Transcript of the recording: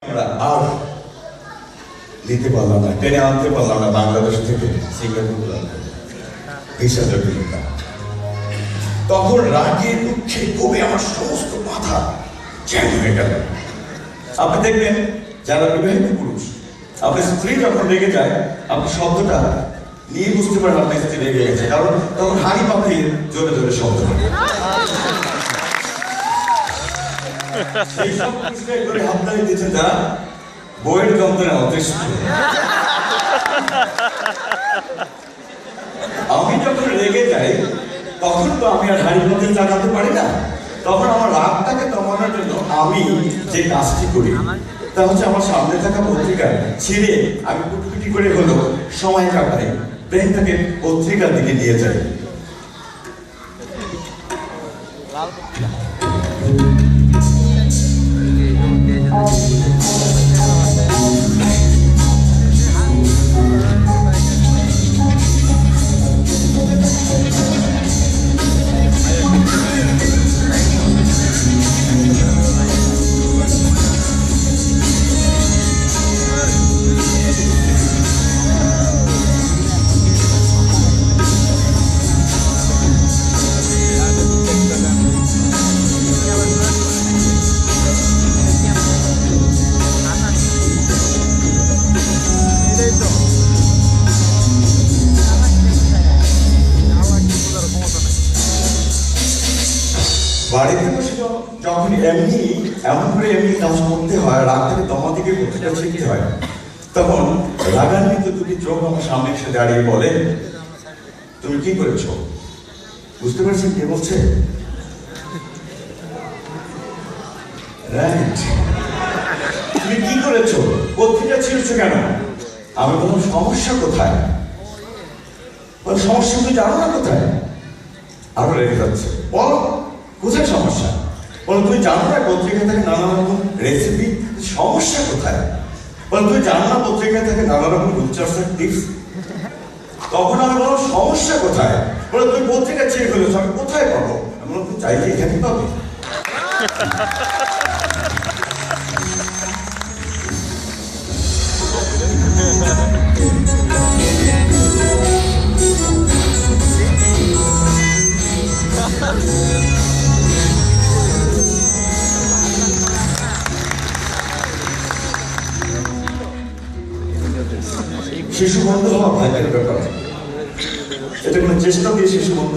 আমরা আর নিতে পারলাম না, টেনে আনতে পারলাম না বাংলাদেশ থেকে সিঙ্গাপুর। 20,000 কিলোমিটার। তখন রাগে দুঃখে কবে আমার সমস্ত মাথা জ্যাম হয়ে গেল। আপনি দেখবেন যারা বিবাহিত পুরুষ, আপনার স্ত্রী যখন রেগে যায়, আপনি শব্দটা নিয়ে বুঝতে পারেন আপনার স্ত্রী রেগে গেছে, কারণ তখন হাড়ি পাখির জোরে জোরে শব্দ হয়। সেই সব পুরুষরাই করে হাততালি দিয়েছে যারা বইয়ের যন্ত্রণা অতিষ্ঠ। আমি যখন রেগে যাই তখন তো আমি আর হাড়ির মধ্যে চাকাতে পারি না। তখন আমার রাগটাকে দমানোর জন্য আমি যে কাজটি করি তা হচ্ছে আমার সামনে থাকা পত্রিকা ছিঁড়ে আমি কুটকুটি করে হলো সময় কাটাই, ব্রেনটাকে পত্রিকার দিকে নিয়ে যাই। বাড়িতে বসে যখন এমন করে এমনি কাজ করতে হয়, রাগ থেকে দমা থেকে পত্রিকা শিখতে হয়, তখন রাগান্বিত দুটি চোখ আমার সামনে এসে দাঁড়িয়ে বলে, তুমি কি করেছো? বুঝতে পারছেন কে বলছে? তুমি কি করেছো? পত্রিকা ছিঁড়েছো কেন? আমি বললাম সমস্যা কোথায়? সমস্যা তুমি জানো না কোথায়? আরো রেগে যাচ্ছে, বলো কোথায় সমস্যা? বলো তুমি জানো না পত্রিকা থেকে নানা রকম রেসিপি, সমস্যা কোথায়? বলো তুমি জানো না পত্রিকা থেকে নানা রকম রূপচর্চার টিপস। তখন আমি বললাম সমস্যা কোথায়? বলো তুমি পত্রিকা ছেড়ে ফেলেছো, আমি কোথায় পাবো? আমি বললাম তুমি চাইলে এখানে পাবে। শিশু বন্ধ হওয়া ভাইয়ের ব্যাপার, এটা কোনো চেষ্টা দিয়ে শিশু বন্ধ